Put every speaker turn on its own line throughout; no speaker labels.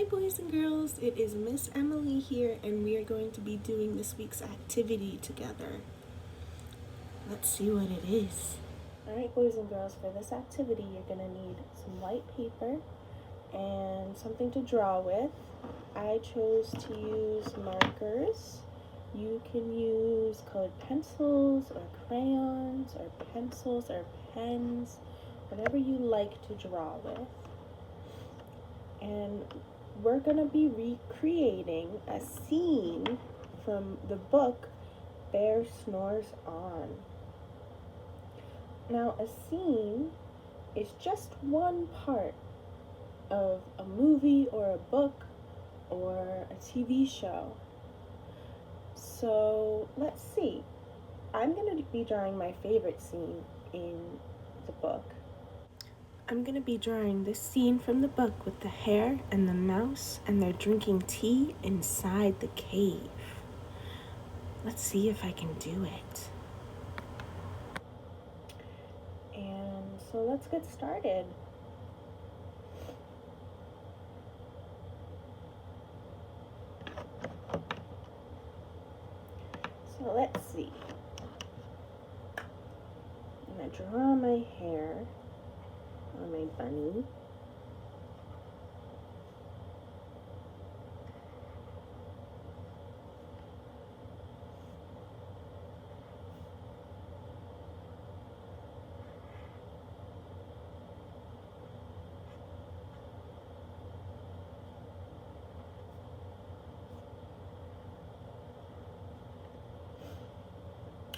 Hi boys and girls, it is Miss Emily here and we are going to be doing this week's activity together. Let's see what it is. Alright boys and girls, for this activity you're going to need some white paper and something to draw with. I chose to use markers. You can use colored pencils or crayons or pencils or pens, whatever you like to draw with. And we're going to be recreating a scene from the book Bear Snores On. Now, a scene is just one part of a movie or a book or a TV show. So let's see. I'm going to be drawing my favorite scene in the book. I'm going to be drawing this scene from the book with the hare and the mouse, and they're drinking tea inside the cave. Let's see if I can do it. And so let's get started. So let's see. I'm going to draw my hare on my bunny.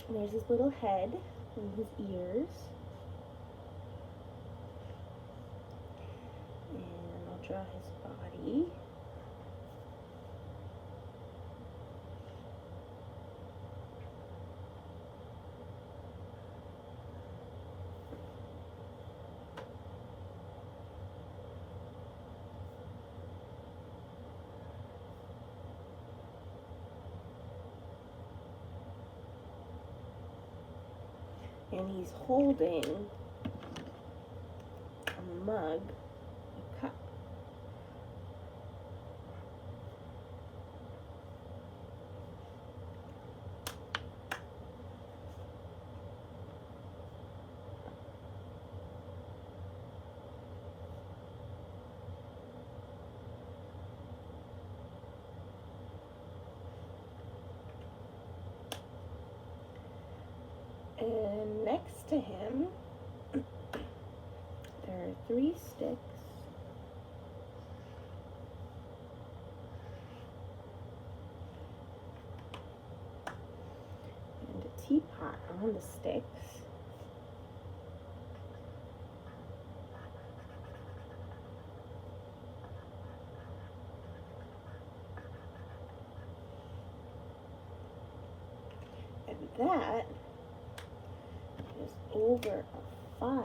And there's his little head and his ears. And I'll draw his body. And he's holding a mug, a cup. And next to him, there are 3 sticks. And a teapot on the sticks. And that is over a fire.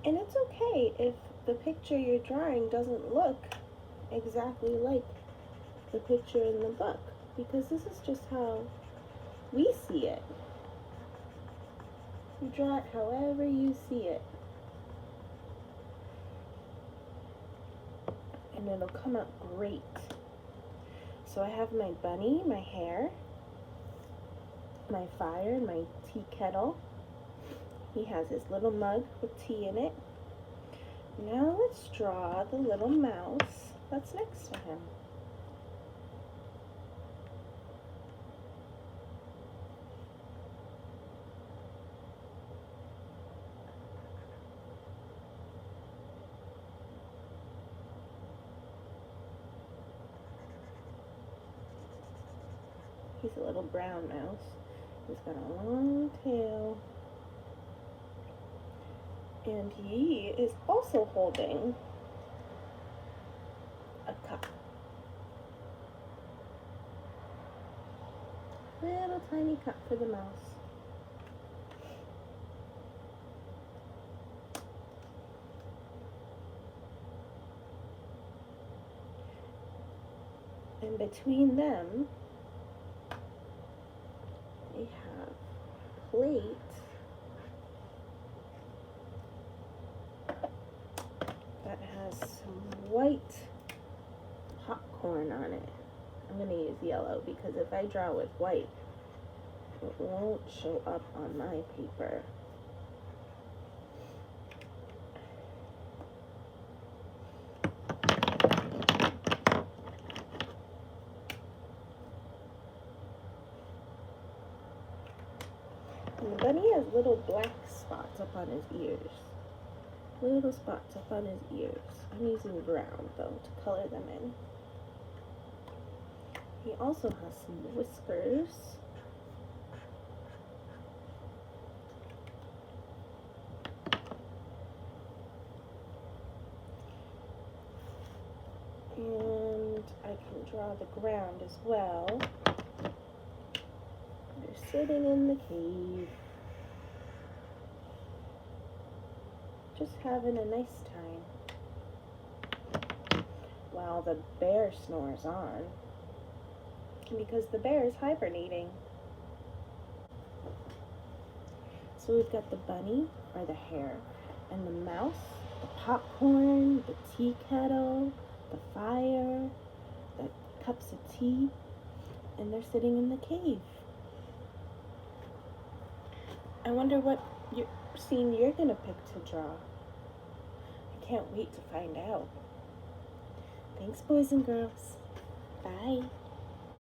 And it's okay if the picture you're drawing doesn't look exactly like the picture in the book, because this is just how we see it. You draw it however you see it. And it'll come out great. So I have my bunny, my hare, my fire, my tea kettle. He has his little mug with tea in it. Now let's draw the little mouse that's next to him. He's a little brown mouse. He's got a long tail. And he is also holding a cup. Little tiny cup for the mouse. And between them, they have a plate white popcorn on it. I'm gonna use yellow because if I draw with white, it won't show up on my paper. And the bunny has little black spots up on his ears. Little spots up on his ears. I'm using brown though to color them in. He also has some whiskers. And I can draw the ground as well. They're sitting in the cave, just having a nice time while the bear snores on, because the bear is hibernating. So we've got the bunny, or the hare, and the mouse, the popcorn, the tea kettle, the fire, the cups of tea, and they're sitting in the cave. I wonder what scene you're gonna pick to draw. I can't wait to find out. Thanks, boys and girls. Bye.